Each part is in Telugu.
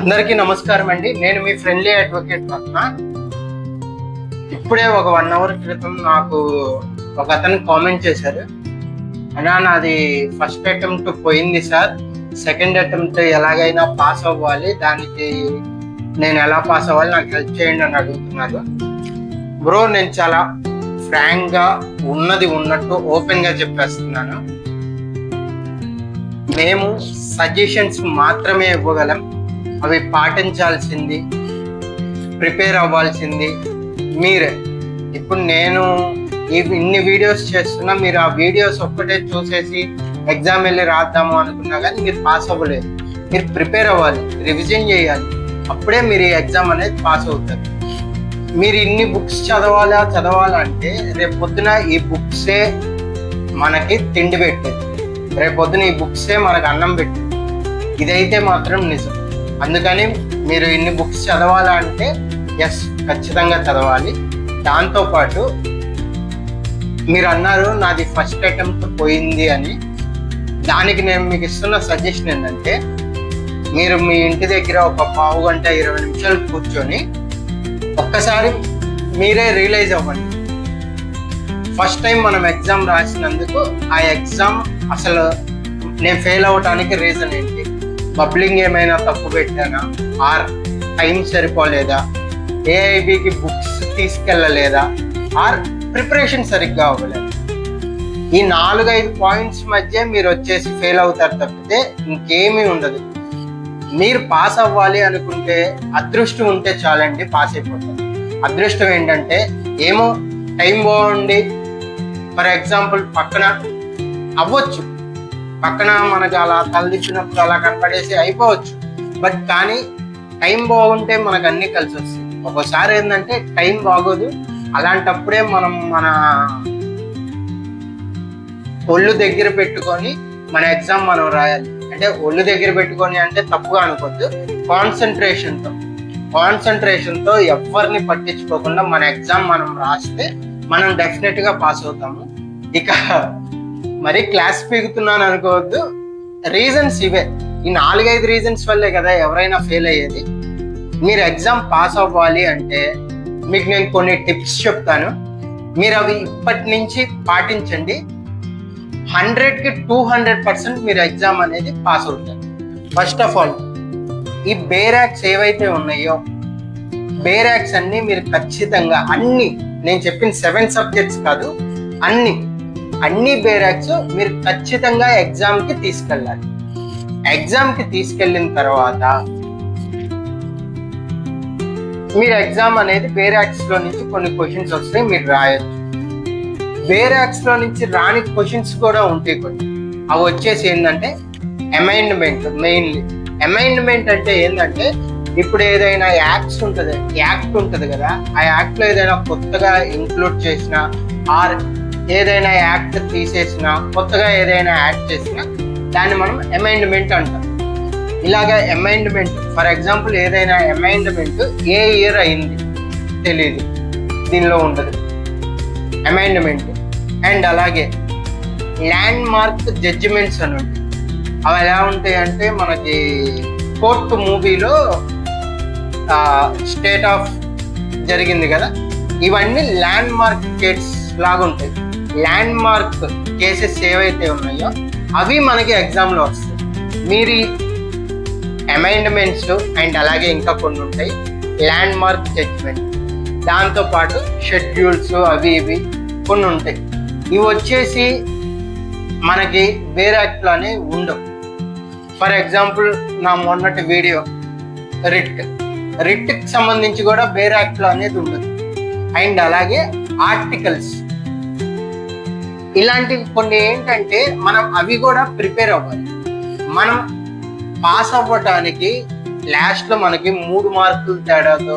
అందరికీ నమస్కారం అండి. నేను మీ ఫ్రెండ్లీ అడ్వకేట్ రత్న. ఇప్పుడే ఒక 1 అవర్ క్రితం నాకు ఒక అతను కామెంట్ చేశారు, అన్నా నాది ఫస్ట్ అటెంప్ట్ పోయింది సార్, సెకండ్ అటెంప్ట్ ఎలాగైనా పాస్ అవ్వాలి, దానికి నేను ఎలా పాస్ అవ్వాలి, నాకు హెల్ప్ చేయండి అని అడుగుతున్నారు. బ్రో, నేను చాలా ఫ్రాంక్ గా ఉన్నది ఉన్నట్టు ఓపెన్ గా చెప్పేస్తున్నాను. మేము సజెషన్స్ మాత్రమే ఇవ్వగలం. అవి పాటించాల్సింది, ప్రిపేర్ అవ్వాల్సింది మీరే. ఇప్పుడు నేను ఇన్ని వీడియోస్ చేస్తున్నా, మీరు ఆ వీడియోస్ ఒక్కటే చూసేసి ఎగ్జామ్ వెళ్ళి రాద్దాము అనుకున్నా కానీ మీరు పాస్ అవ్వలేదు. మీరు ప్రిపేర్ అవ్వాలి, రివిజన్ చేయాలి, అప్పుడే మీరు ఈ ఎగ్జామ్ అనేది పాస్ అవుతారు. మీరు ఇన్ని బుక్స్ చదవాలంటే రేపు పొద్దున ఈ బుక్సే మనకి తిండి పెట్టేది, రేపు పొద్దున ఈ బుక్సే మనకు అన్నం పెట్టేది. ఇదైతే మాత్రం నిజం. అందుకని మీరు ఇన్ని బుక్స్ చదవాలంటే ఖచ్చితంగా చదవాలి. దాంతోపాటు మీరు అన్నారు నాది ఫస్ట్ అటెంప్ట్ పోయింది అని. దానికి నేను మీకు ఇస్తున్న సజెషన్ ఏంటంటే, మీరు మీ ఇంటి దగ్గర ఒక పావు గంట 20 నిమిషాలు కూర్చొని ఒక్కసారి మీరే రియలైజ్ అవ్వండి. ఫస్ట్ టైం మనం ఎగ్జామ్ రాసినందుకు ఆ ఎగ్జామ్ అసలు నేను ఫెయిల్ అవ్వటానికి రీజన్ ఏంటి? పబ్లింగ్ ఏమైనా తప్పు పెట్టానా, ఆర్ టైం సరిపోలేదా, ఏఐబికి బుక్స్ తీసుకెళ్ళలేదా, ఆర్ ప్రిపరేషన్ సరిగ్గా అవ్వలేదు. ఈ 4-5 పాయింట్స్ మధ్య మీరు వచ్చేసి ఫెయిల్ అవుతారు తప్పితే ఇంకేమీ ఉండదు. మీరు పాస్ అవ్వాలి అనుకుంటే అదృష్టం ఉంటే చాలండి, పాస్ అయిపోతారు. అదృష్టం ఏంటంటే ఏమో టైం బాగుండి, ఫర్ ఎగ్జాంపుల్ పక్కన అవ్వచ్చు, పక్కన మనకు అలా తలదిచ్చినప్పుడు అలా కనపడేసి అయిపోవచ్చు. బట్ కానీ టైం బాగుంటే మనకు అన్నీ కలిసి వస్తాయి. ఒక్కోసారి ఏంటంటే టైం బాగోదు, అలాంటప్పుడే మనం మన ఒళ్ళు దగ్గర పెట్టుకొని మన ఎగ్జామ్ మనం రాయాలి. అంటే ఒళ్ళు దగ్గర పెట్టుకొని అంటే తప్పుగా అనుకోవద్దు, కాన్సన్ట్రేషన్తో ఎవరిని పట్టించుకోకుండా మన ఎగ్జామ్ మనం రాస్తే మనం డెఫినెట్గా పాస్ అవుతాము. ఇక మరి క్లాస్ పీగుతున్నాను అనుకోవద్దు, రీజన్స్ ఇవే. ఈ 4-5 రీజన్స్ వల్లే కదా ఎవరైనా ఫెయిల్ అయ్యేది. మీరు ఎగ్జామ్ పాస్ అవ్వాలి అంటే మీకు నేను కొన్ని టిప్స్ చెప్తాను, మీరు అవి ఇప్పటి నుంచి పాటించండి. 100కి 200% మీరు ఎగ్జామ్ అనేది పాస్ అవుతారు. ఫస్ట్ ఆఫ్ ఆల్, ఈ బేరాక్స్ ఏవైతే ఉన్నాయో, బేరాక్స్ అన్ని మీరు ఖచ్చితంగా నేను చెప్పిన 7 సబ్జెక్ట్స్ కాదు, అన్ని బేరాక్స్ మీరు ఖచ్చితంగా ఎగ్జామ్కి తీసుకెళ్ళాలి. ఎగ్జామ్కి తీసుకెళ్ళిన తర్వాత మీరు ఎగ్జామ్ అనేది బేరాక్స్ లో నుంచి కొన్ని క్వశ్చన్స్ వస్తాయి, మీరు రాయొచ్చు. బేరాక్స్ లో నుంచి రాని క్వశ్చన్స్ కూడా ఉంటాయి కొన్ని. అవి వచ్చేసి ఏంటంటే అమైండ్మెంట్. మెయిన్లీ అమైండ్మెంట్ అంటే ఏంటంటే, ఇప్పుడు ఏదైనా యాక్ట్ ఉంటుంది కదా, ఆ యాక్ట్ లో ఏదైనా కొత్తగా ఇంక్లూడ్ చేసిన, ఆర్ ఏదైనా యాక్ట్ తీసేసినా, కొత్తగా ఏదైనా యాడ్ చేసినా దాన్ని మనం అమైండ్మెంట్ అంటాం. ఇలాగా అమైండ్మెంట్, ఫర్ ఎగ్జాంపుల్ ఏదైనా అమైండ్మెంట్ ఏ ఇయర్ అయింది తెలియదు, దీనిలో ఉండదు అమైండ్మెంట్. అండ్ అలాగే ల్యాండ్ మార్క్ జడ్జిమెంట్స్ అని ఉంటాయి. అవి ఎలా ఉంటాయి అంటే, మనకి కోర్టు మూవీలో స్టేట్ ఆఫ్ జరిగింది కదా, ఇవన్నీ ల్యాండ్ మార్క్ కేస్ లాగా ఉంటాయి. ల్యాండ్ మార్క్ కేసెస్ ఏవైతే ఉన్నాయో అవి మనకి ఎగ్జామ్లో వస్తాయి. మీరు అమైండ్మెంట్స్ అండ్ అలాగే ఇంకా కొన్ని ఉంటాయి, ల్యాండ్ మార్క్ జడ్జిమెంట్, దాంతోపాటు షెడ్యూల్స్ అవి ఇవి కొన్ని ఉంటాయి. ఇవి వచ్చేసి మనకి వేరే యాక్ట్లోనే ఉండవు. ఫర్ ఎగ్జాంపుల్ నా మొన్నటి వీడియో రిట్కి సంబంధించి కూడా వేరే యాక్ట్లో అనేది ఉండదు. అండ్ అలాగే ఆర్టికల్స్, ఇలాంటివి కొన్ని ఏంటంటే మనం అవి కూడా ప్రిపేర్ అవ్వాలి. మనం పాస్ అవ్వటానికి లాస్ట్లో మనకి 3 మార్కులు తేడాతో,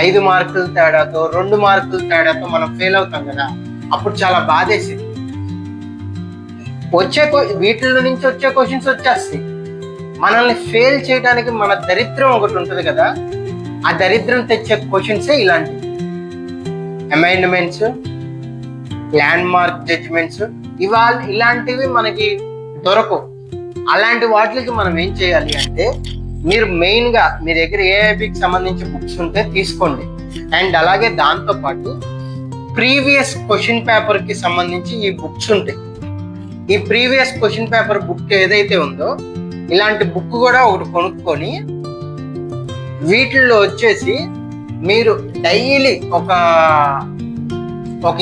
5 మార్కులు తేడాతో, 2 మార్కులు తేడాతో మనం ఫెయిల్ అవుతాం కదా, అప్పుడు చాలా బాధేసింది. వీటిల్లో నుంచి వచ్చే క్వశ్చన్స్ వచ్చేస్తాయి. మనల్ని ఫెయిల్ చేయడానికి మన దరిద్రం ఒకటి ఉంటుంది కదా, ఆ దరిద్రం తెచ్చే క్వశ్చన్సే ఇలాంటివి. అమైండ్మెంట్స్, ల్యాండ్ మార్క్ జడ్జిమెంట్స్, ఇలాంటివి మనకి దొరకవు. అలాంటి వాటికి మనం ఏం చేయాలి అంటే, మీరు మెయిన్గా మీ దగ్గర ఏఐబికి సంబంధించి బుక్స్ ఉంటే తీసుకోండి. అండ్ అలాగే దాంతోపాటు ప్రీవియస్ క్వశ్చన్ పేపర్కి సంబంధించి ఈ బుక్స్ ఉంటాయి. ఈ ప్రీవియస్ క్వశ్చన్ పేపర్ బుక్ ఏదైతే ఉందో ఇలాంటి బుక్ కూడా ఒకటి కొనుక్కొని వీటిల్లో వచ్చేసి మీరు డైలీ ఒక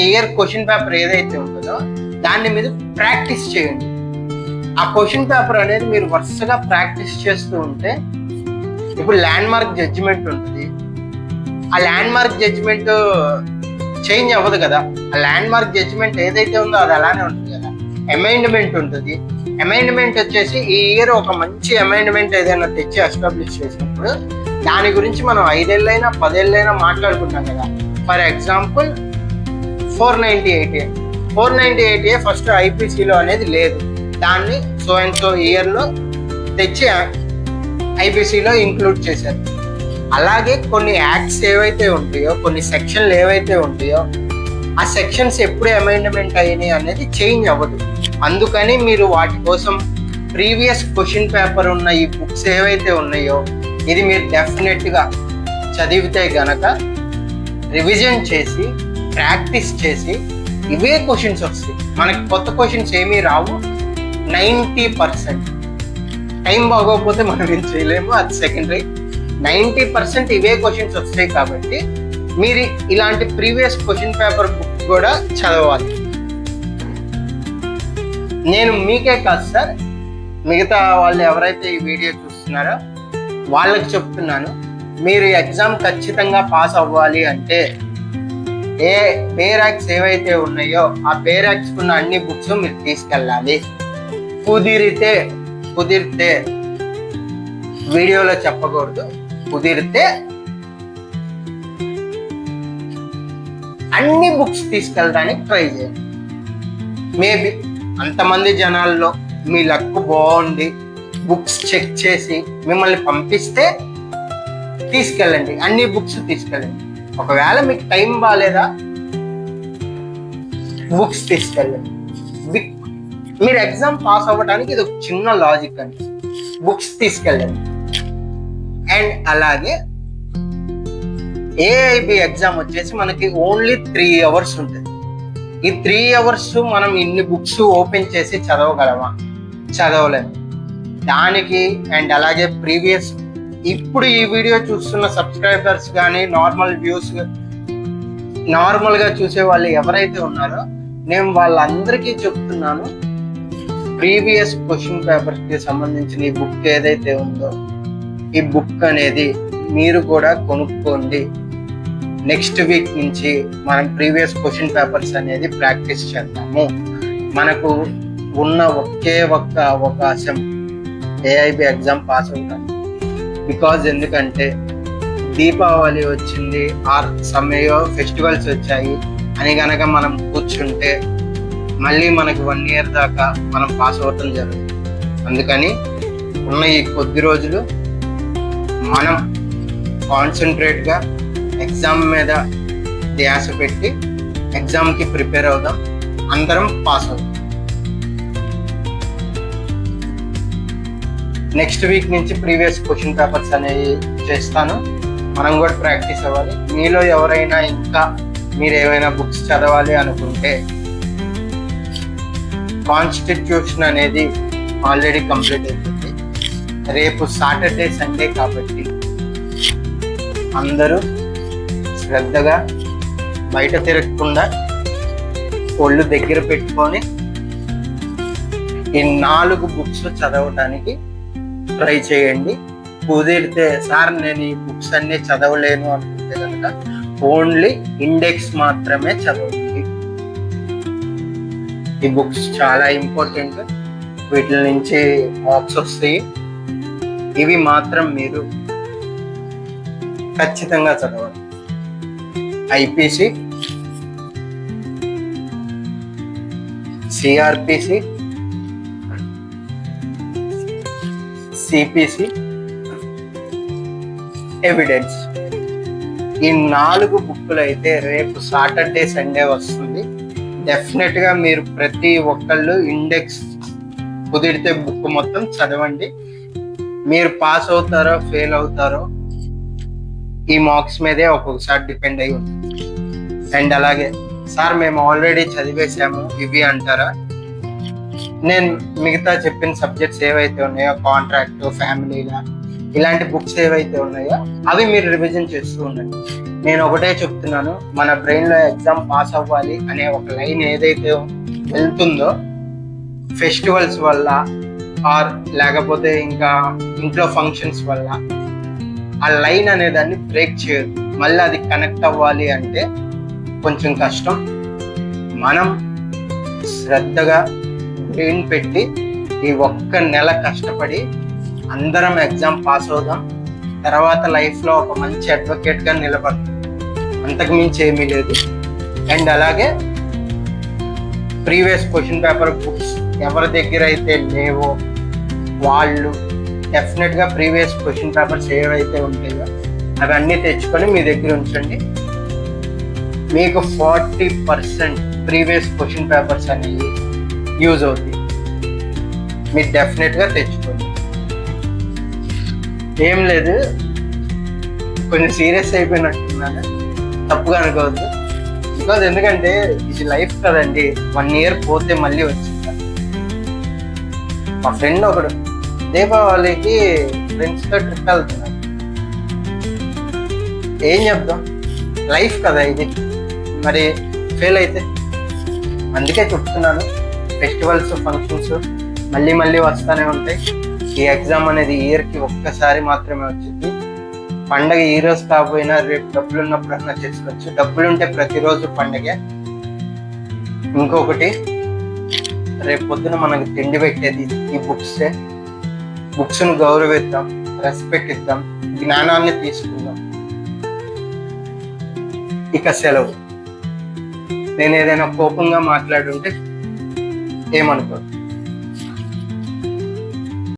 ఇయర్ క్వశ్చన్ పేపర్ ఏదైతే ఉంటుందో దాని మీద ప్రాక్టీస్ చేయండి. ఆ క్వశ్చన్ పేపర్ అనేది మీరు వరుసగా ప్రాక్టీస్ చేస్తూ ఉంటే, ఇప్పుడు ల్యాండ్ మార్క్ జడ్జిమెంట్ ఉంటుంది, ఆ ల్యాండ్ మార్క్ జడ్జిమెంట్ చేంజ్ అవ్వదు కదా. ఆ ల్యాండ్ మార్క్ జడ్జిమెంట్ ఏదైతే ఉందో అది అలానే ఉంటుంది కదా. అమైండ్మెంట్ ఉంటుంది. అమైండ్మెంట్ వచ్చేసి ఈ ఇయర్ ఒక మంచి అమైండ్మెంట్ ఏదైనా తెచ్చి ఎస్టాబ్లిష్ చేసినప్పుడు దాని గురించి మనం 5 ఏళ్ళైనా 10 ఏళ్ళైనా మాట్లాడుకుంటాం కదా. ఫర్ ఎగ్జాంపుల్ 498A ఫస్ట్ ఐపీసీలో అనేది లేదు, దాన్ని సో అండ్ సో ఇయర్లో తెచ్చి ఐపీసీలో ఇంక్లూడ్ చేశారు. అలాగే కొన్ని యాక్ట్స్ ఏవైతే ఉంటాయో, కొన్ని సెక్షన్లు ఏవైతే ఉంటాయో ఆ సెక్షన్స్ ఎప్పుడు అమెండ్మెంట్ అయినాయి అనేది చేంజ్ అవ్వదు. అందుకని మీరు వాటి కోసం ప్రీవియస్ క్వశ్చన్ పేపర్ ఉన్న ఈ బుక్స్ ఏవైతే ఉన్నాయో ఇది మీరు డెఫినెట్గా చదివితే గనక రివిజన్ చేసి ప్రాక్టీస్ చేసి ఇవే క్వశ్చన్స్ వస్తాయి. మనకి కొత్త క్వశ్చన్స్ ఏమీ రావు. 90% టైం బాగోకపోతే మనం ఏం చేయలేము, అది సెకండరీ. 90% ఇవే క్వశ్చన్స్ వస్తాయి. కాబట్టి మీరు ఇలాంటి ప్రీవియస్ క్వశ్చన్ పేపర్ బుక్ కూడా చదవాలి. నేను మీకే కాదు సార్, మిగతా వాళ్ళు ఎవరైతే ఈ వీడియో చూస్తున్నారో వాళ్ళకి చెప్తున్నాను, మీరు ఎగ్జామ్ ఖచ్చితంగా పాస్ అవ్వాలి అంటే పేరాక్స్ ఏవైతే ఉన్నాయో ఆ పేరాక్స్ ఉన్న అన్ని బుక్స్ మీరు తీసుకెళ్ళాలి. కుదిరితే వీడియోలో చెప్పకూడదు, కుదిరితే అన్ని బుక్స్ తీసుకెళ్ళడానికి ట్రై చేయండి. మేబీ అంతమంది జనాల్లో మీ లక్ బాగుండి బుక్స్ చెక్ చేసి మిమ్మల్ని పంపిస్తే తీసుకెళ్ళండి, అన్ని బుక్స్ తీసుకెళ్ళండి. ఒకవేళ మీకు టైం బాగాలేదా బుక్స్ తీసుకెళ్ళండి. మీరు ఎగ్జామ్ పాస్ అవ్వడానికి ఇది ఒక చిన్న లాజిక్ అండి. బుక్స్ తీసుకెళ్ళండి. అండ్ అలాగే ఏఐబి ఎగ్జామ్ వచ్చేసి మనకి ఓన్లీ 3 hours ఉంటుంది. ఈ 3 hours మనం ఇన్ని బుక్స్ ఓపెన్ చేసి చదవగలమా? చదవలేము. దానికి అండ్ అలాగే ప్రీవియస్ ఇప్పుడు ఈ వీడియో చూస్తున్న సబ్స్క్రైబర్స్ కానీ నార్మల్గా చూసే వాళ్ళు ఎవరైతే ఉన్నారో నేను వాళ్ళందరికీ చెప్తున్నాను, ప్రీవియస్ క్వశ్చన్ పేపర్స్కి సంబంధించిన ఈ బుక్ ఏదైతే ఉందో ఈ బుక్ అనేది మీరు కూడా కొనుక్కోండి. నెక్స్ట్ వీక్ నుంచి మనం ప్రీవియస్ క్వశ్చన్ పేపర్స్ అనేది ప్రాక్టీస్ చేద్దాము. మనకు ఉన్న ఒకే ఒక్క అవకాశం ఏఐబి ఎగ్జామ్ పాస్ అవుతాం. బికాజ్ ఎందుకంటే దీపావళి వచ్చింది, సమయంలో ఫెస్టివల్స్ వచ్చాయి అని కనుక మనం కూర్చుంటే మళ్ళీ మనకు 1 year దాకా మనం పాస్ అవ్వటం జరుగుతుంది. అందుకని ఉన్న ఈ కొద్ది రోజులు మనం కాన్సన్ట్రేట్గా ఎగ్జామ్ మీద ధ్యాస పెట్టి ఎగ్జామ్కి ప్రిపేర్ అవుదాం, అందరం పాస్ అవుతాం. నెక్స్ట్ వీక్ నుంచి ప్రీవియస్ క్వశ్చన్ పేపర్స్ అనేవి చేస్తాను, మనం కూడా ప్రాక్టీస్ అవ్వాలి. మీలో ఎవరైనా ఇంకా మీరు ఏమైనా బుక్స్ చదవాలి అనుకుంటే కాన్స్టిట్యూషన్ అనేది ఆల్రెడీ కంప్లీట్ అయిపోయింది. రేపు సాటర్డే సండే కాబట్టి అందరూ శ్రద్ధగా బయట తిరగకుండా ఒళ్ళు దగ్గర పెట్టుకొని ఈ 4 బుక్స్ చదవటానికి ట్రై చేయండి. కుదిరితే సార్ నేను ఈ బుక్స్ అన్నీ చదవలేను అనుకుంటే కనుక ఓన్లీ ఇండెక్స్ మాత్రమే చదవండి. ఈ బుక్స్ చాలా ఇంపార్టెంట్, వీటి నుంచి మార్క్స్ వస్తాయి. ఇవి మాత్రం మీరు ఖచ్చితంగా చదవాలి. ఐపీసీ, సిఆర్పిసి, సిపిసి, ఎవిడెన్స్, ఈ 4 బుక్కులు అయితే రేపు సాటర్డే సండే వస్తుంది. డెఫినెట్గా మీరు ప్రతి ఒక్కళ్ళు ఇండెక్స్ కుదిరితే బుక్ మొత్తం చదవండి. మీరు పాస్ అవుతారో ఫెయిల్ అవుతారో ఈ మార్క్స్ మీదే ఒక్కొక్కసారి డిపెండ్ అయి ఉంటుంది. అండ్ అలాగే సార్ మేము ఆల్రెడీ చదివేసాము ఇవి అంటారా, నేను మిగతా చెప్పిన సబ్జెక్ట్స్ ఏవైతే ఉన్నాయో కాంట్రాక్ట్, ఫ్యామిలీలా ఇలాంటి బుక్స్ ఏవైతే ఉన్నాయో అవి మీరు రివిజన్ చేస్తూ ఉండండి. నేను ఒకటే చెప్తున్నాను, మన బ్రెయిన్లో ఎగ్జామ్ పాస్ అవ్వాలి అనే ఒక లైన్ ఏదైతే వెళ్తుందో ఫెస్టివల్స్ వల్ల ఆర్ లేకపోతే ఇంకా ఇంట్లో ఫంక్షన్స్ వల్ల ఆ లైన్ అనేదాన్ని బ్రేక్ చేయదు. మళ్ళీ అది కనెక్ట్ అవ్వాలి అంటే కొంచెం కష్టం. మనం శ్రద్ధగా బ్రెయిన్ పెట్టి ఈ ఒక్క నెల కష్టపడి అందరం ఎగ్జామ్ పాస్ అవుదాం. తర్వాత లైఫ్లో ఒక మంచి అడ్వకేట్గా నిలబడతాం, అంతకు మించి ఏమీ లేదు. అండ్ అలాగే ప్రీవియస్ క్వశ్చన్ పేపర్ బుక్స్ ఎవరి దగ్గర అయితే లేవో వాళ్ళు డెఫినెట్గా ప్రీవియస్ క్వశ్చన్ పేపర్స్ ఏవైతే ఉంటాయో అవన్నీ తెచ్చుకొని మీ దగ్గర ఉంచండి. మీకు 40% ప్రీవియస్ క్వశ్చన్ పేపర్స్ అనేవి యూజ్ అవుతాయి. మీరు డెఫినెట్గా తెచ్చుకోండి. ఏం లేదు, కొంచెం సీరియస్ అయిపోయినట్టున్నాను, తప్పుగా అనుకోవద్దు. బికాజ్ ఎందుకంటే ఇది లైఫ్ కదండి, 1 year పోతే మళ్ళీ వచ్చింది. మా ఫ్రెండ్ ఒకడు దీపావళికి ఫ్రెండ్స్తో ట్రిప్ వెళ్తున్నాడు. ఏం చెప్దాం, లైఫ్ కదా ఇది, మరి ఫెయిల్ అయితే. అందుకే చెప్తున్నాను, ఫెస్టివల్స్ ఫంక్షన్స్ మళ్ళీ మళ్ళీ వస్తూనే ఉంటాయి. ఈ ఎగ్జామ్ అనేది ఇయర్కి ఒక్కసారి మాత్రమే వచ్చింది. పండగ ఈ రోజు కాకపోయినా రేపు డబ్బులు ఉన్నప్పుడన్నా చేసుకోవచ్చు. డబ్బులు ఉంటే ప్రతిరోజు పండగే. ఇంకొకటి, రేపు పొద్దున మనకు తిండి పెట్టేది ఈ బుక్సే. బుక్స్ను గౌరవిద్దాం, రెస్పెక్ట్ ఇద్దాం, జ్ఞానాన్ని తీసుకుందాం. ఇక సెలవు. నేను ఏదైనా కోపంగా మాట్లాడుంటే ఏమనుకోదు.